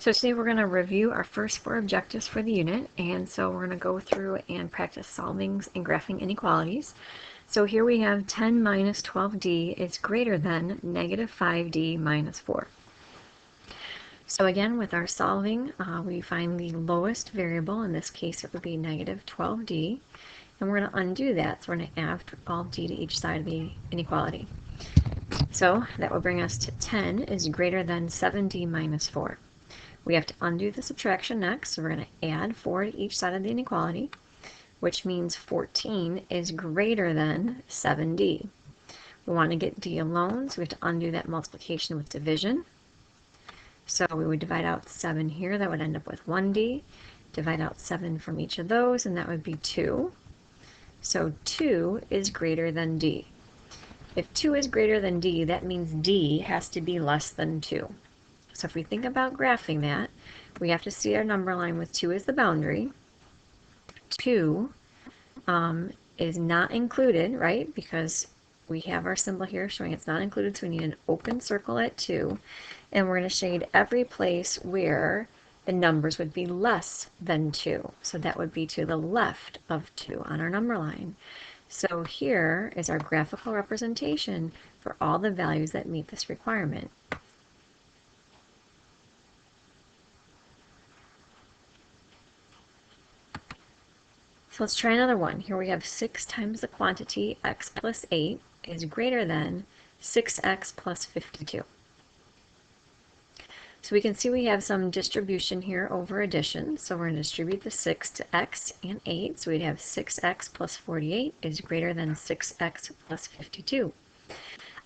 So today we're going to review our first 4 objectives for the unit, and so we're going to go through and practice solving and graphing inequalities. So here we have 10 minus 12d is greater than negative 5d minus 4. So again, with our solving, we find the lowest variable. In this case, it would be negative 12d, and we're going to undo that. So we're going to add 12d to each side of the inequality. So that will bring us to 10 is greater than 7d minus 4. We have to undo the subtraction next, so we're going to add 4 to each side of the inequality, which means 14 is greater than 7d. We want to get d alone, so we have to undo that multiplication with division. So we would divide out 7 here, that would end up with 1d. Divide out 7 from each of those, and that would be 2. So 2 is greater than d. If 2 is greater than d, that means d has to be less than 2. So if we think about graphing that, we have to see our number line with 2 as the boundary. 2 is not included, right? Because we have our symbol here showing it's not included, so we need an open circle at 2. And we're going to shade every place where the numbers would be less than 2. So that would be to the left of 2 on our number line. So here is our graphical representation for all the values that meet this requirement. So let's try another one. Here we have 6 times the quantity x plus 8 is greater than 6x plus 52. So we can see we have some distribution here over addition. So we're going to distribute the 6 to x and 8. So we'd have 6x plus 48 is greater than 6x plus 52.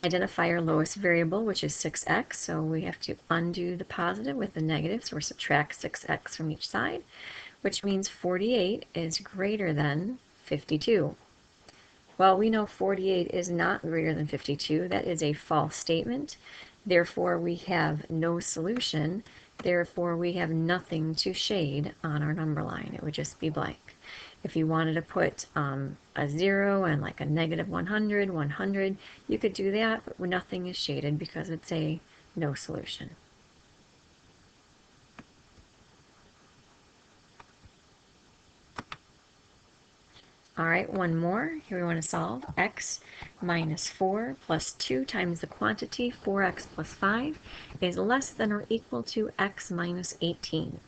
Identify our lowest variable, which is 6x. So we have to undo the positive with the negative. So we're subtract 6x from each side, which means 48 is greater than 52. Well, we know 48 is not greater than 52. That is a false statement. Therefore, we have no solution. Therefore, we have nothing to shade on our number line. It would just be blank. If you wanted to put a 0 and like a negative 100, 100, you could do that, but nothing is shaded because it's a no solution. All right, one more. Here we want to solve x minus 4 plus 2 times the quantity 4x plus 5 is less than or equal to x minus 18.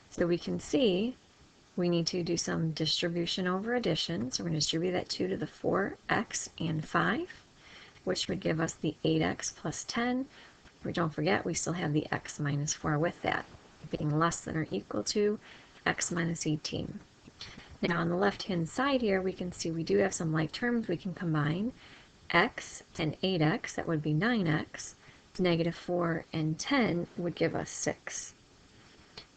So we can see we need to do some distribution over addition. So we're going to distribute that 2 to the 4x and 5, which would give us the 8x plus 10. But don't forget, we still have the x minus 4 with that, being less than or equal to x minus 18. Now on the left-hand side here, we can see we do have some like terms we can combine. X and 8x, that would be 9x. Negative 4 and 10 would give us 6.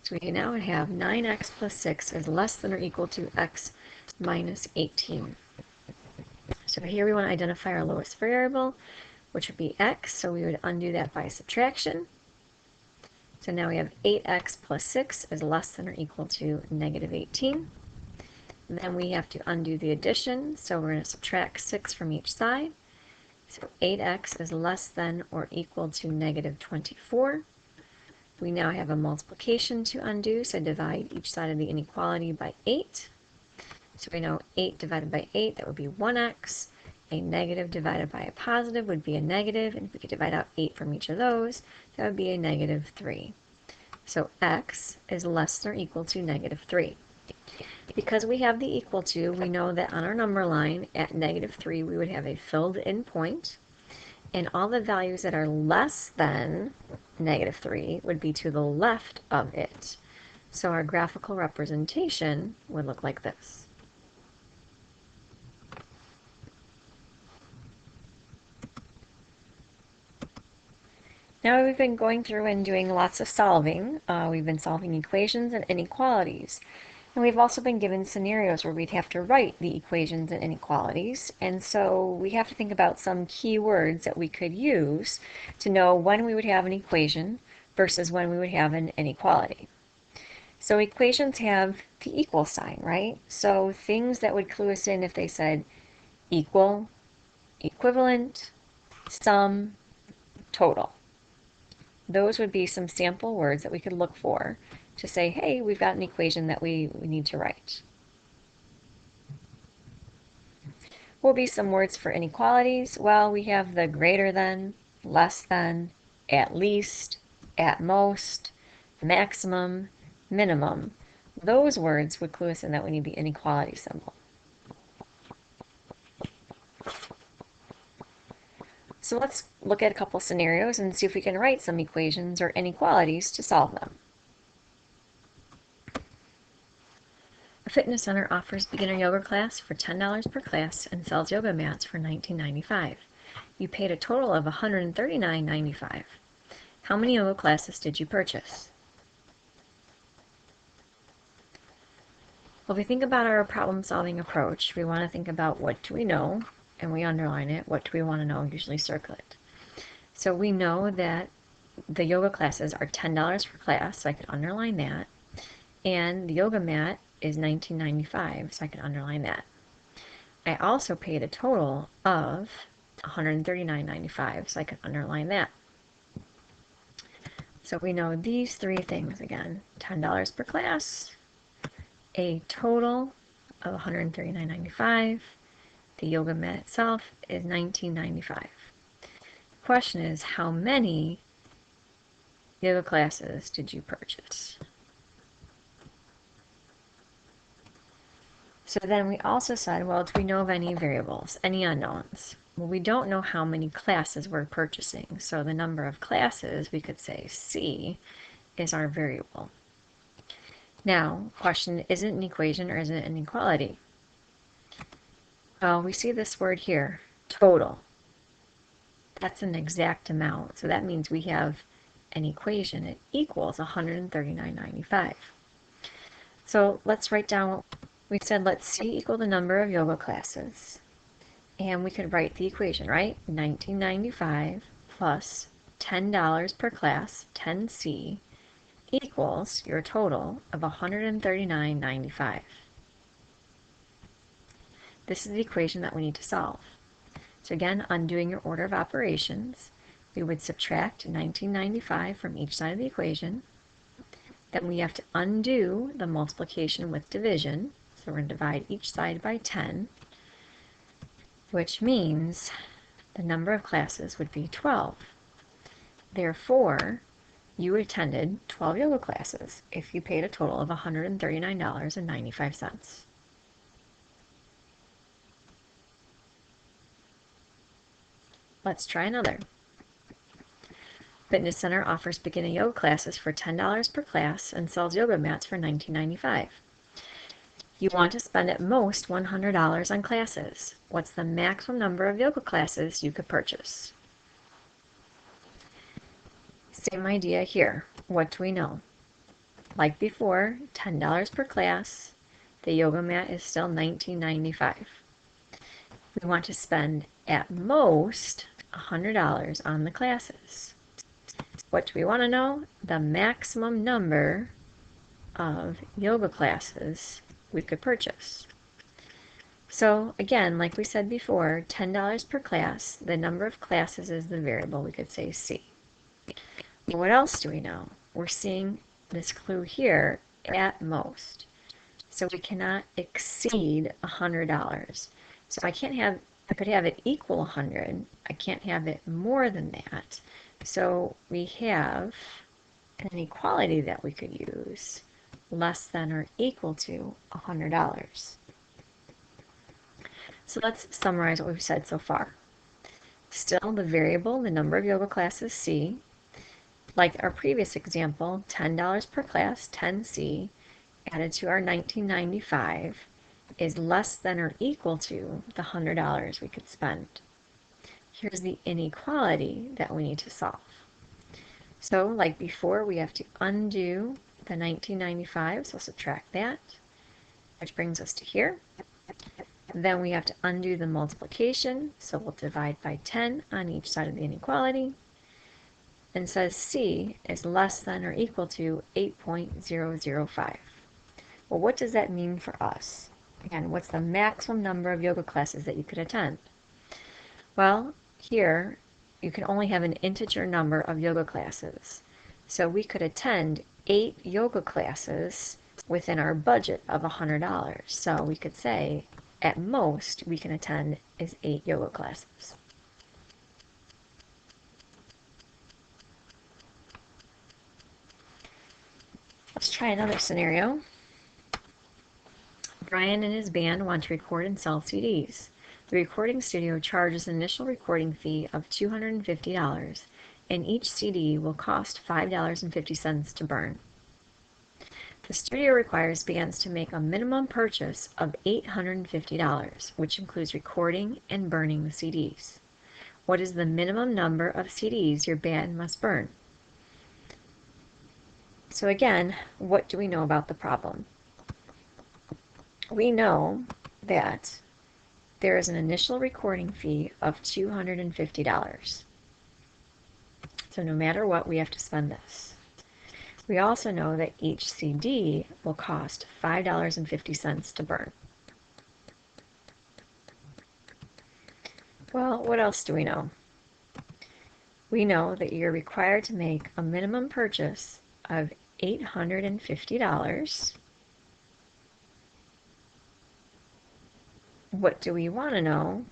So we now have 9x plus 6 is less than or equal to x minus 18. So here we want to identify our lowest variable, which would be x. So we would undo that by subtraction. So now we have 8x plus 6 is less than or equal to negative 18. Then we have to undo the addition, so we're going to subtract 6 from each side. So 8x is less than or equal to negative 24. We now have a multiplication to undo, so divide each side of the inequality by 8. So we know 8 divided by 8, that would be 1x. A negative divided by a positive would be a negative, and if we could divide out 8 from each of those, that would be a negative 3. So x is less than or equal to negative 3. Because we have the equal to, we know that on our number line at negative 3, we would have a filled in point, and all the values that are less than negative 3 would be to the left of it. So our graphical representation would look like this. Now we've been going through and doing lots of solving. We've been solving equations and inequalities. And we've also been given scenarios where we'd have to write the equations and inequalities. And so we have to think about some key words that we could use to know when we would have an equation versus when we would have an inequality. So equations have the equal sign, right? So things that would clue us in if they said equal, equivalent, sum, total. those would be some sample words that we could look for to say, hey, we've got an equation that we need to write. What will be some words for inequalities? Well, we have the greater than, less than, at least, at most, maximum, minimum. Those words would clue us in that we need the inequality symbol. So let's look at a couple scenarios and see if we can write some equations or inequalities to solve them. A fitness center offers beginner yoga class for $10 per class and sells yoga mats for $19.95. You paid a total of $139.95. How many yoga classes did you purchase? Well, if we think about our problem-solving approach, we want to think about what do we know, and we underline it. What do we want to know? Usually circle it. So we know that the yoga classes are $10 per class, so I could underline that. And the yoga mat is $19.95, so I can underline that. I also paid a total of $139.95, so I can underline that. So we know these three things again: $10 per class, a total of $139.95. The yoga mat itself is $19.95. The question is, how many yoga classes did you purchase? So then we also said, well, do we know of any variables, any unknowns? Well, we don't know how many classes we're purchasing. So the number of classes, we could say C is our variable. Now, question, is it an equation or is it an inequality? Well, we see this word here, total. That's an exact amount. So that means we have an equation. It equals $139.95. So let's write down what we said. Let's C equal the number of yoga classes. And we could write the equation, right? $19.95 plus $10 per class, 10C, equals your total of $139.95. This is the equation that we need to solve. So again, undoing your order of operations, we would subtract $19.95 from each side of the equation. Then we have to undo the multiplication with division. So we're going to divide each side by 10, which means the number of classes would be 12. Therefore, you attended 12 yoga classes if you paid a total of $139.95. Let's try another. Fitness Center offers beginner yoga classes for $10 per class and sells yoga mats for $19.95. You want to spend at most $100 on classes. What's the maximum number of yoga classes you could purchase? Same idea here. What do we know? Like before, $10 per class. The yoga mat is still $19.95. We want to spend at most $100 on the classes. What do we want to know? The maximum number of yoga classes we could purchase. So again, like we said before, $10 per class. The number of classes is the variable. We could say C. What else do we know? We're seeing this clue here, at most. So we cannot exceed $100. So I could have it equal 100. I can't have it more than that. So we have an inequality that we could use, less than or equal to $100. So let's summarize what we've said so far. Still, the variable, the number of yoga classes, C. Like our previous example, $10 per class, 10C, added to our $19.95 is less than or equal to the $100 we could spend. Here's the inequality that we need to solve. So like before, we have to undo the $19.95, so subtract that, which brings us to here. Then we have to undo the multiplication, so we'll divide by 10 on each side of the inequality, and says C is less than or equal to 8.005. Well, what does that mean for us? Again, what's the maximum number of yoga classes that you could attend? Well, here you can only have an integer number of yoga classes. So we could attend 8 yoga classes within our budget of $100. So we could say at most we can attend is 8 yoga classes. Let's try another scenario. Brian and his band want to record and sell CDs. The recording studio charges an initial recording fee of $250, and each CD will cost $5.50 to burn. The studio requires bands to make a minimum purchase of $850, which includes recording and burning the CDs. What is the minimum number of CDs your band must burn? So again, what do we know about the problem? We know that there is an initial recording fee of $250. So no matter what, we have to spend this. We also know that each CD will cost $5.50 to burn. Well, what else do we know? We know that you're required to make a minimum purchase of $850. What do we want to know?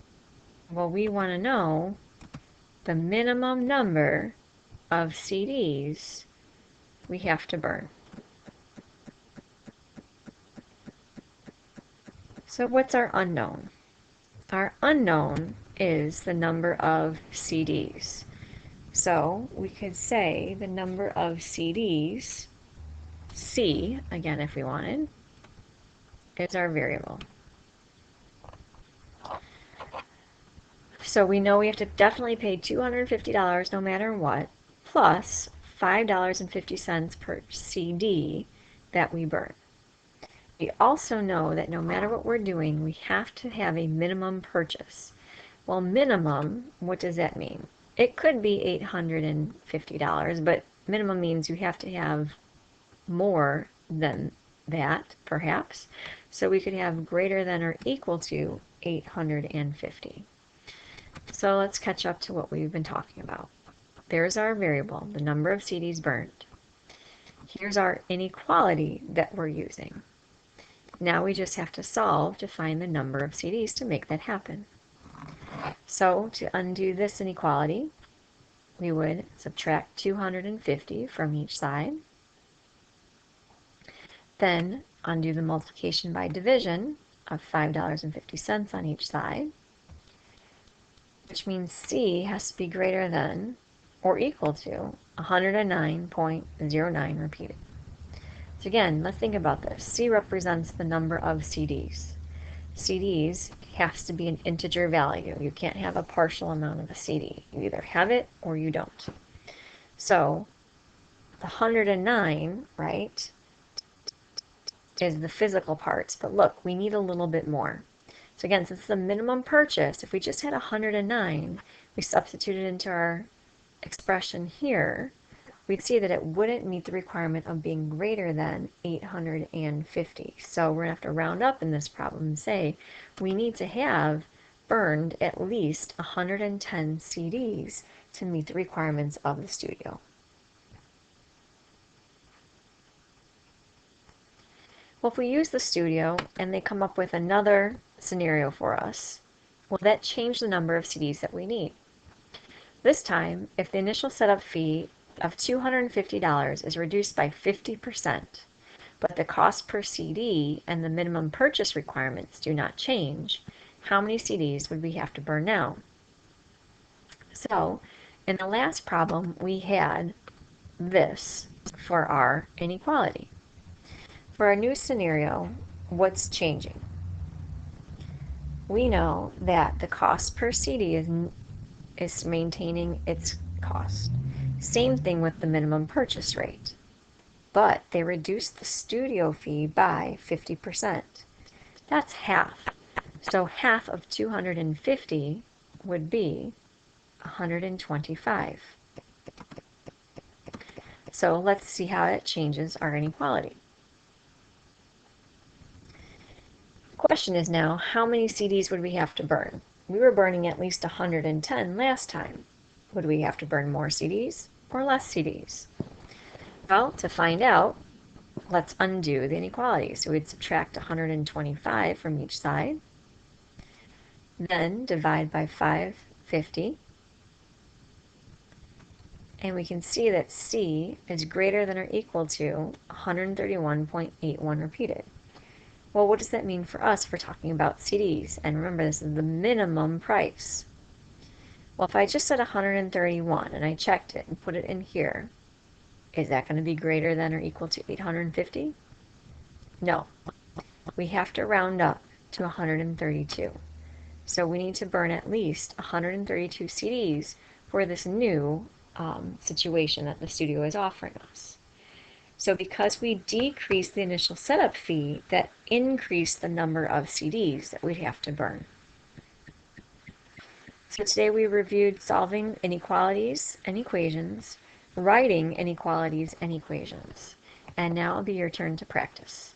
Well, we want to know the minimum number of CDs we have to burn. So what's our unknown? Our unknown is the number of CDs. So we could say the number of CDs, C, again if we wanted, is our variable. So we know we have to definitely pay $250 no matter what, plus $5.50 per CD that we burn. We also know that no matter what we're doing, we have to have a minimum purchase. Well, minimum, what does that mean? It could be $850, but minimum means you have to have more than that, perhaps. So we could have greater than or equal to 850. So let's catch up to what we've been talking about. There's our variable, the number of CDs burned. Here's our inequality that we're using. Now we just have to solve to find the number of CDs to make that happen. So to undo this inequality, we would subtract 250 from each side. Then undo the multiplication by division of $5.50 on each side, which means C has to be greater than or equal to 109.09 repeated. So again, let's think about this. C represents the number of CDs. CDs has to be an integer value. You can't have a partial amount of a CD. You either have it or you don't. So the 109, right, is the physical parts. But look, we need a little bit more. So again, since the minimum purchase, if we just had 109, we substituted into our expression here, we'd see that it wouldn't meet the requirement of being greater than 850. So we're going to have to round up in this problem and say we need to have burned at least 110 CDs to meet the requirements of the studio. Well, if we use the studio and they come up with another scenario for us, will that change the number of CDs that we need? This time, if the initial setup fee of $250 is reduced by 50%, but the cost per CD and the minimum purchase requirements do not change, how many CDs would we have to burn now? So, in the last problem, we had this for our inequality. For our new scenario, what's changing? We know that the cost per CD is maintaining its cost. Same thing with the minimum purchase rate. But they reduced the studio fee by 50%. That's half. So half of 250 would be 125. So let's see how it changes our inequality. The question is now, how many CDs would we have to burn? We were burning at least 110 last time. Would we have to burn more CDs or less CDs? Well, to find out, let's undo the inequalities. So we'd subtract 125 from each side, then divide by 550, and we can see that C is greater than or equal to 131.81 repeated. Well, what does that mean for us if we're talking about CDs? And remember, this is the minimum price. Well, if I just said 131 and I checked it and put it in here, is that going to be greater than or equal to 850? No. We have to round up to 132. So we need to burn at least 132 CDs for this new situation that the studio is offering us. So because we decreased the initial setup fee, that increased the number of CDs that we'd have to burn. So today we reviewed solving inequalities and equations, writing inequalities and equations. And now it'll be your turn to practice.